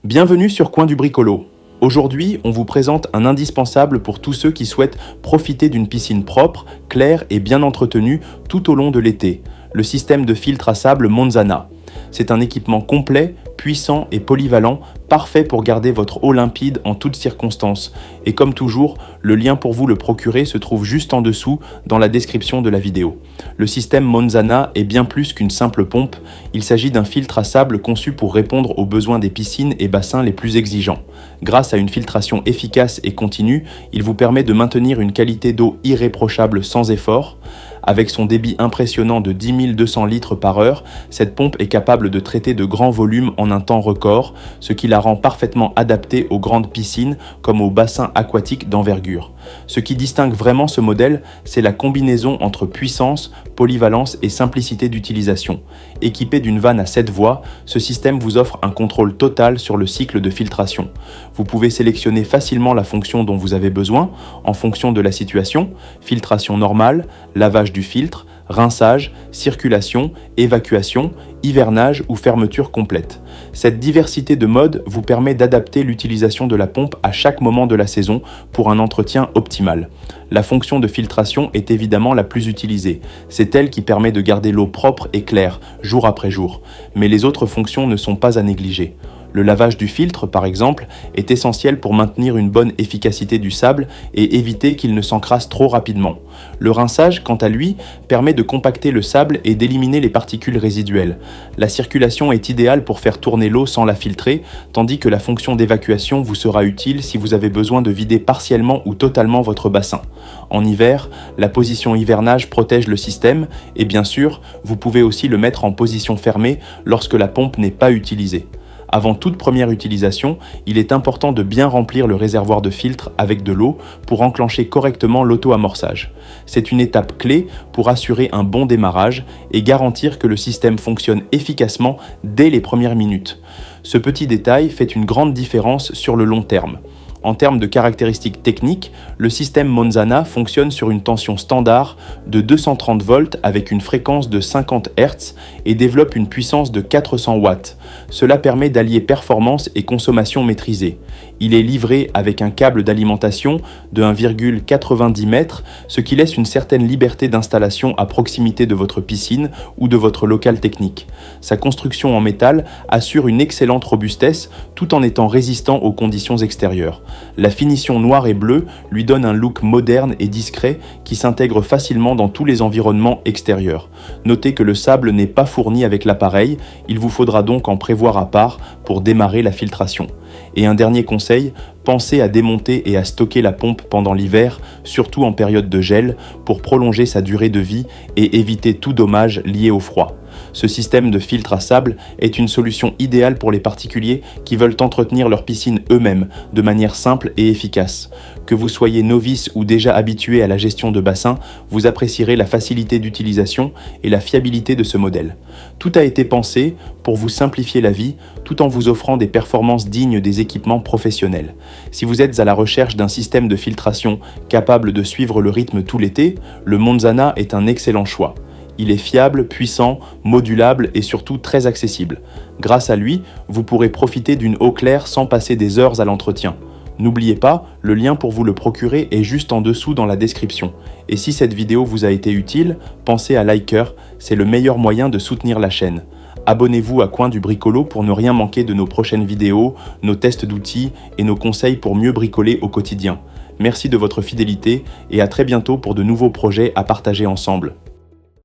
Bienvenue sur Coin du Bricolo. Aujourd'hui, on vous présente un indispensable pour tous ceux qui souhaitent profiter d'une piscine propre, claire et bien entretenue tout au long de l'été, le système de filtre à sable Monzana. C'est un équipement complet, puissant et polyvalent, parfait pour garder votre eau limpide en toutes circonstances. Et comme toujours, le lien pour vous le procurer se trouve juste en dessous dans la description de la vidéo. Le système Monzana est bien plus qu'une simple pompe, il s'agit d'un filtre à sable conçu pour répondre aux besoins des piscines et bassins les plus exigeants. Grâce à une filtration efficace et continue, il vous permet de maintenir une qualité d'eau irréprochable sans effort. Avec son débit impressionnant de 10 200 litres par heure, cette pompe est capable de traiter de grands volumes en un temps record, ce qui la rend parfaitement adaptée aux grandes piscines comme aux bassins aquatiques d'envergure. Ce qui distingue vraiment ce modèle, c'est la combinaison entre puissance, polyvalence et simplicité d'utilisation. Équipé d'une vanne à 7 voies, ce système vous offre un contrôle total sur le cycle de filtration. Vous pouvez sélectionner facilement la fonction dont vous avez besoin en fonction de la situation, filtration normale, lavage du filtre, rinçage, circulation, évacuation, hivernage ou fermeture complète. Cette diversité de modes vous permet d'adapter l'utilisation de la pompe à chaque moment de la saison pour un entretien optimal. La fonction de filtration est évidemment la plus utilisée. C'est elle qui permet de garder l'eau propre et claire, jour après jour. Mais les autres fonctions ne sont pas à négliger. Le lavage du filtre, par exemple, est essentiel pour maintenir une bonne efficacité du sable et éviter qu'il ne s'encrasse trop rapidement. Le rinçage, quant à lui, permet de compacter le sable et d'éliminer les particules résiduelles. La circulation est idéale pour faire tourner l'eau sans la filtrer, tandis que la fonction d'évacuation vous sera utile si vous avez besoin de vider partiellement ou totalement votre bassin. En hiver, la position hivernage protège le système et bien sûr, vous pouvez aussi le mettre en position fermée lorsque la pompe n'est pas utilisée. Avant toute première utilisation, il est important de bien remplir le réservoir de filtre avec de l'eau pour enclencher correctement l'auto-amorçage. C'est une étape clé pour assurer un bon démarrage et garantir que le système fonctionne efficacement dès les premières minutes. Ce petit détail fait une grande différence sur le long terme. En termes de caractéristiques techniques, le système Monzana fonctionne sur une tension standard de 230 volts avec une fréquence de 50 Hz et développe une puissance de 400 watts. Cela permet d'allier performance et consommation maîtrisée. Il est livré avec un câble d'alimentation de 1,90 m, ce qui laisse une certaine liberté d'installation à proximité de votre piscine ou de votre local technique. Sa construction en métal assure une excellente robustesse tout en étant résistant aux conditions extérieures. La finition noire et bleue lui donne un look moderne et discret qui s'intègre facilement dans tous les environnements extérieurs. Notez que le sable n'est pas fourni avec l'appareil, il vous faudra donc en prévoir à part pour démarrer la filtration. Et un dernier conseil, pensez à démonter et à stocker la pompe pendant l'hiver, surtout en période de gel, pour prolonger sa durée de vie et éviter tout dommage lié au froid. Ce système de filtre à sable est une solution idéale pour les particuliers qui veulent entretenir leur piscine eux-mêmes de manière simple et efficace. Que vous soyez novice ou déjà habitué à la gestion de bassin, vous apprécierez la facilité d'utilisation et la fiabilité de ce modèle. Tout a été pensé pour vous simplifier la vie tout en vous offrant des performances dignes des équipements professionnels. Si vous êtes à la recherche d'un système de filtration capable de suivre le rythme tout l'été, le Monzana est un excellent choix. Il est fiable, puissant, modulable et surtout très accessible. Grâce à lui, vous pourrez profiter d'une eau claire sans passer des heures à l'entretien. N'oubliez pas, le lien pour vous le procurer est juste en dessous dans la description. Et si cette vidéo vous a été utile, pensez à liker, c'est le meilleur moyen de soutenir la chaîne. Abonnez-vous à Coin du Bricolo pour ne rien manquer de nos prochaines vidéos, nos tests d'outils et nos conseils pour mieux bricoler au quotidien. Merci de votre fidélité et à très bientôt pour de nouveaux projets à partager ensemble.